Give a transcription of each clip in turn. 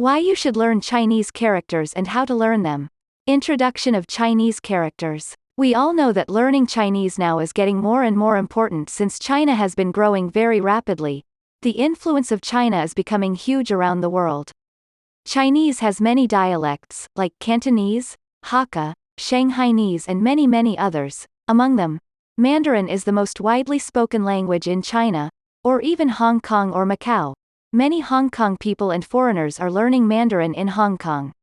Why you should learn Chinese characters and how to learn them. Introduction of Chinese characters. We all know that learning Chinese now is getting more and more important since China has been growing very rapidly. The influence of China is becoming huge around the world. Chinese has many dialects, like Cantonese, Hakka, Shanghainese and many others. Among them, Mandarin is the most widely spoken language in China, or even Hong Kong or Macau. Many Hong Kong people and foreigners are learning Mandarin in Hong Kong.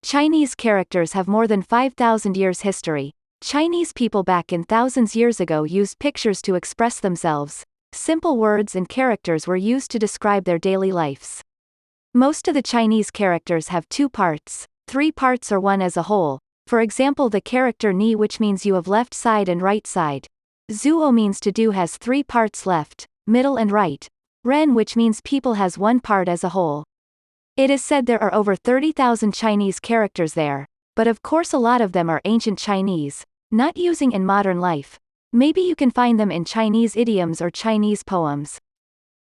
Chinese characters have more than 5,000 years history. Chinese people back in thousands years ago used pictures to express themselves. Simple words and characters were used to describe their daily lives. Most of the Chinese characters have two parts, three parts or one as a whole. For example, the character ni, which means you have left side and right side. Zuo means to do, has three parts, left, middle and right. Ren, which means people, has one part as a whole. It is said there are over 30,000 Chinese characters there, but of course a lot of them are ancient Chinese, not using in modern life. Maybe you can find them in Chinese idioms or Chinese poems.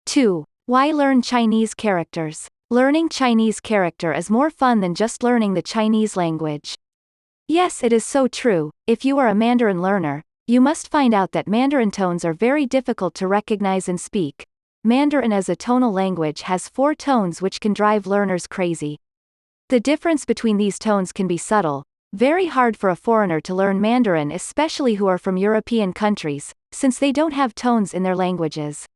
2. Why learn Chinese characters? Learning Chinese character is more fun than just learning the Chinese language. Yes, it is so true. If you are a Mandarin learner, you must find out that Mandarin tones are very difficult to recognize and speak. Mandarin as a tonal language has 4 tones which can drive learners crazy. The difference between these tones can be subtle, very hard for a foreigner to learn Mandarin, especially who are from European countries, since they don't have tones in their languages.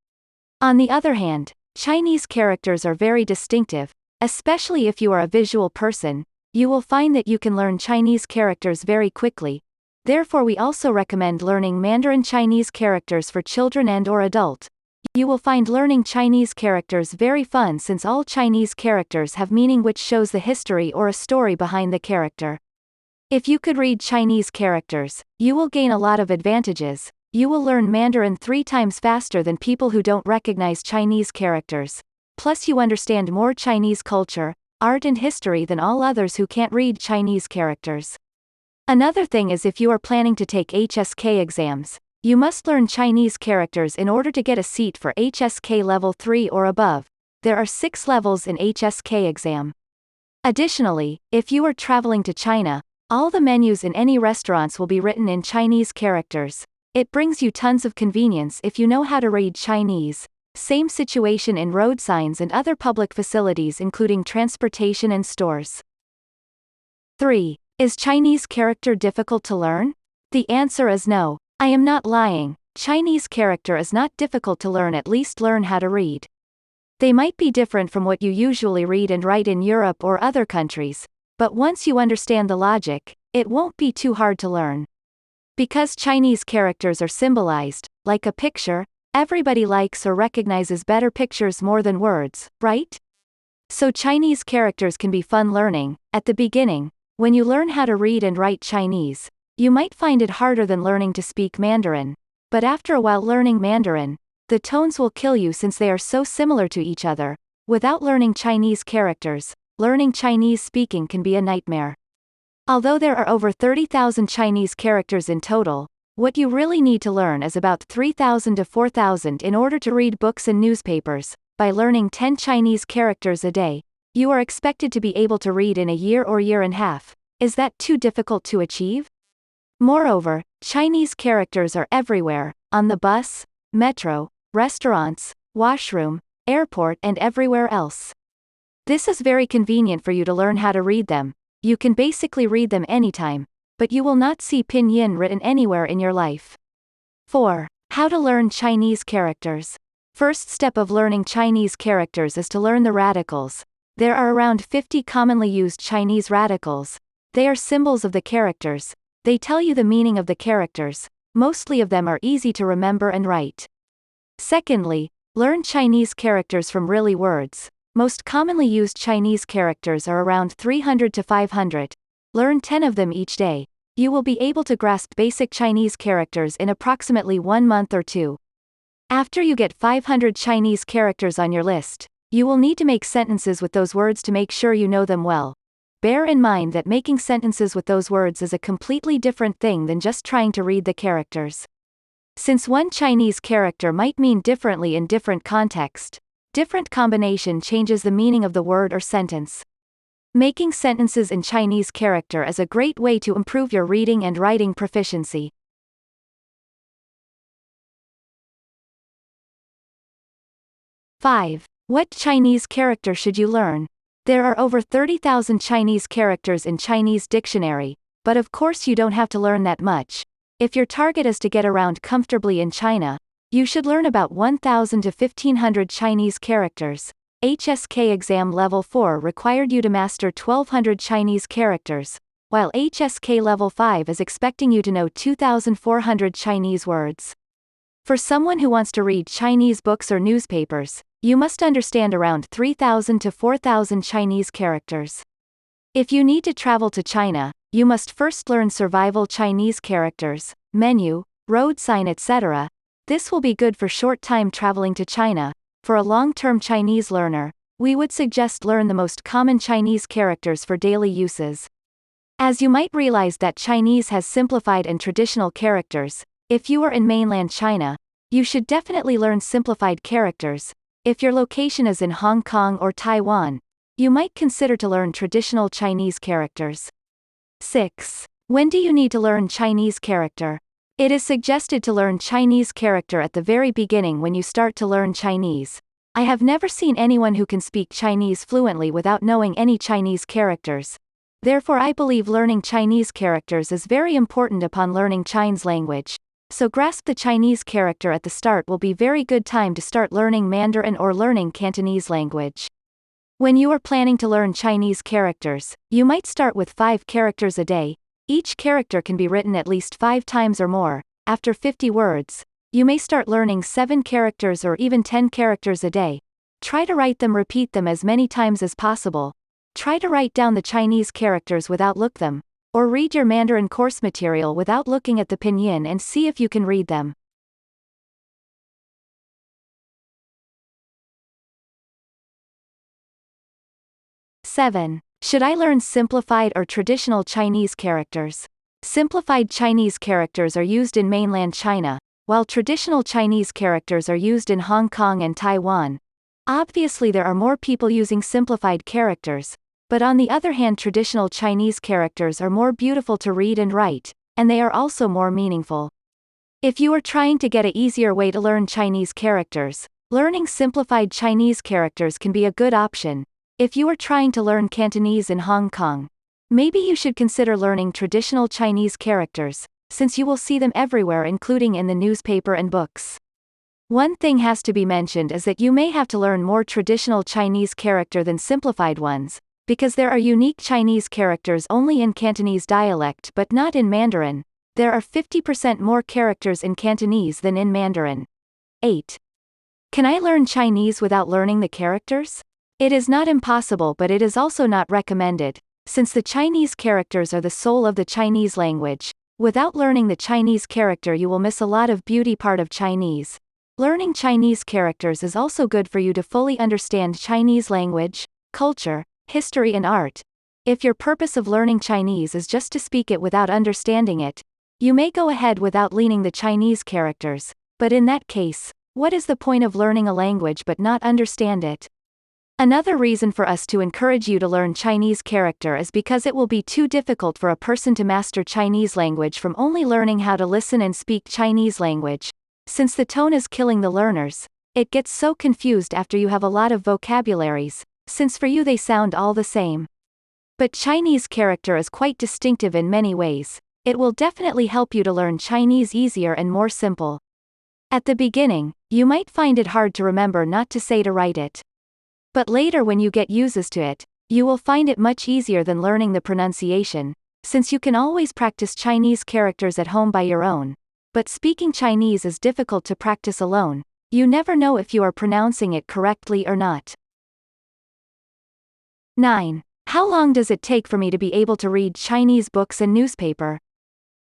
On the other hand, Chinese characters are very distinctive, especially if you are a visual person. You will find that you can learn Chinese characters very quickly. Therefore, we also recommend learning Mandarin Chinese characters for children and/or adult. You will find learning Chinese characters very fun since all Chinese characters have meaning which shows the history or a story behind the character. If you could read Chinese characters, you will gain a lot of advantages. You will learn Mandarin 3 times faster than people who don't recognize Chinese characters. Plus, you understand more Chinese culture, art and history than all others who can't read Chinese characters. Another thing is, if you are planning to take HSK exams, you must learn Chinese characters in order to get a seat for HSK level 3 or above. There are 6 levels in HSK exam. Additionally, if you are traveling to China, all the menus in any restaurants will be written in Chinese characters. It brings you tons of convenience if you know how to read Chinese. Same situation in road signs and other public facilities including transportation and stores. 3. Is Chinese character difficult to learn? The answer is no. I am not lying. Chinese character is not difficult to learn, at least learn how to read. They might be different from what you usually read and write in Europe or other countries, but once you understand the logic, it won't be too hard to learn. Because Chinese characters are symbolized, like a picture, everybody likes or recognizes better pictures more than words, right? So Chinese characters can be fun learning. At the beginning, when you learn how to read and write Chinese, you might find it harder than learning to speak Mandarin, but after a while learning Mandarin, the tones will kill you since they are so similar to each other. Without learning Chinese characters, learning Chinese speaking can be a nightmare. Although there are over 30,000 Chinese characters in total, what you really need to learn is about 3,000 to 4,000 in order to read books and newspapers. By learning 10 Chinese characters a day, you are expected to be able to read in a year or year and a half. Is that too difficult to achieve? Moreover, Chinese characters are everywhere, on the bus, metro, restaurants, washroom, airport and everywhere else. This is very convenient for you to learn how to read them. You can basically read them anytime, but you will not see pinyin written anywhere in your life. 4. How to learn Chinese characters. First step of learning Chinese characters is to learn the radicals. There are around 50 commonly used Chinese radicals. They are symbols of the characters. They tell you the meaning of the characters. Mostly of them are easy to remember and write. Secondly, learn Chinese characters from really words. Most commonly used Chinese characters are around 300 to 500. Learn 10 of them each day. You will be able to grasp basic Chinese characters in approximately 1 month or 2. After you get 500 Chinese characters on your list, you will need to make sentences with those words to make sure you know them well. Bear in mind that making sentences with those words is a completely different thing than just trying to read the characters. Since one Chinese character might mean differently in different contexts, Different combination changes the meaning of the word or sentence. Making sentences in Chinese character is a great way to improve your reading and writing proficiency. 5. What Chinese character should you learn? There are over 30,000 Chinese characters in Chinese dictionary, but of course you don't have to learn that much. If your target is to get around comfortably in China, you should learn about 1,000 to 1,500 Chinese characters. HSK exam level 4 required you to master 1,200 Chinese characters, while HSK level 5 is expecting you to know 2,400 Chinese words. For someone who wants to read Chinese books or newspapers, you must understand around 3,000 to 4,000 Chinese characters. If you need to travel to China, you must first learn survival Chinese characters, menu, road sign, etc. This will be good for short time traveling to China. For a long-term Chinese learner, we would suggest learn the most common Chinese characters for daily uses. As you might realize that Chinese has simplified and traditional characters. If you are in mainland China, you should definitely learn simplified characters. If your location is in Hong Kong or Taiwan, you might consider to learn traditional Chinese characters. 6. When do you need to learn Chinese character? It is suggested to learn Chinese character at the very beginning when you start to learn Chinese. I have never seen anyone who can speak Chinese fluently without knowing any Chinese characters. Therefore, I believe learning Chinese characters is very important upon learning Chinese language. So grasp the Chinese character at the start will be very good time to start learning Mandarin or learning Cantonese language. When you are planning to learn Chinese characters, you might start with 5 characters a day. Each character can be written at least 5 times or more. After 50 words, you may start learning 7 characters or even 10 characters a day. Try to write them, repeat them as many times as possible. Try to write down the Chinese characters without look them. Or read your Mandarin course material without looking at the pinyin and see if you can read them. 7. Should I learn simplified or traditional Chinese characters? Simplified Chinese characters are used in mainland China, while traditional Chinese characters are used in Hong Kong and Taiwan. Obviously, there are more people using simplified characters. But on the other hand, traditional Chinese characters are more beautiful to read and write, and they are also more meaningful. If you are trying to get an easier way to learn Chinese characters, learning simplified Chinese characters can be a good option. If you are trying to learn Cantonese in Hong Kong, maybe you should consider learning traditional Chinese characters, since you will see them everywhere, including in the newspaper and books. One thing has to be mentioned is that you may have to learn more traditional Chinese character than simplified ones, because there are unique Chinese characters only in Cantonese dialect but not in Mandarin. There are 50% more characters in Cantonese than in Mandarin. 8. Can I learn Chinese without learning the characters? It is not impossible, but it is also not recommended, since the Chinese characters are the soul of the Chinese language. Without learning the Chinese character, you will miss a lot of beauty part of Chinese. Learning Chinese characters is also good for you to fully understand Chinese language, culture, history and art. If your purpose of learning Chinese is just to speak it without understanding it, you may go ahead without learning the Chinese characters, but in that case, what is the point of learning a language but not understand it? Another reason for us to encourage you to learn Chinese character is because it will be too difficult for a person to master Chinese language from only learning how to listen and speak Chinese language. Since the tone is killing the learners, it gets so confused after you have a lot of vocabularies, since for you they sound all the same. But Chinese character is quite distinctive in many ways. It will definitely help you to learn Chinese easier and more simple. At the beginning, you might find it hard to remember not to say to write it. But later, when you get used to it, you will find it much easier than learning the pronunciation, since you can always practice Chinese characters at home by your own. But speaking Chinese is difficult to practice alone. You never know if you are pronouncing it correctly or not. 9. How long does it take for me to be able to read Chinese books and newspaper?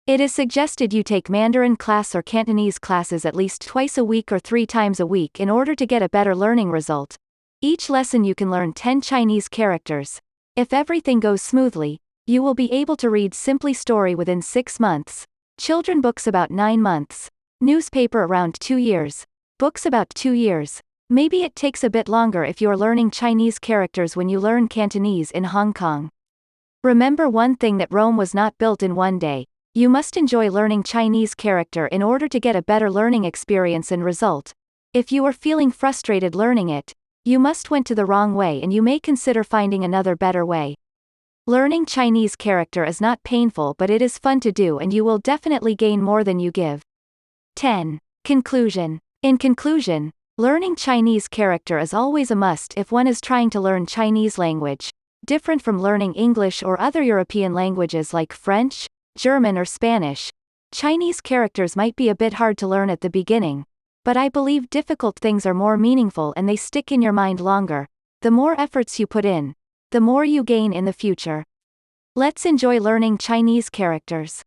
It is suggested you take Mandarin class or Cantonese classes at least twice a week or 3 times a week in order to get a better learning result. Each lesson you can learn 10 Chinese characters. If everything goes smoothly, you will be able to read Simply Story within 6 months, children books about 9 months, newspaper around 2 years, books about 2 years, Maybe it takes a bit longer if you're learning Chinese characters when you learn Cantonese in Hong Kong. Remember one thing, that Rome was not built in one day. You must enjoy learning Chinese character in order to get a better learning experience and result. If you are feeling frustrated learning it, you must went to the wrong way and you may consider finding another better way. Learning Chinese character is not painful, but it is fun to do and you will definitely gain more than you give. 10. Conclusion. In conclusion, learning Chinese character is always a must if one is trying to learn Chinese language. Different from learning English or other European languages like French, German or Spanish, Chinese characters might be a bit hard to learn at the beginning, but I believe difficult things are more meaningful and they stick in your mind longer. The more efforts you put in, the more you gain in the future. Let's enjoy learning Chinese characters.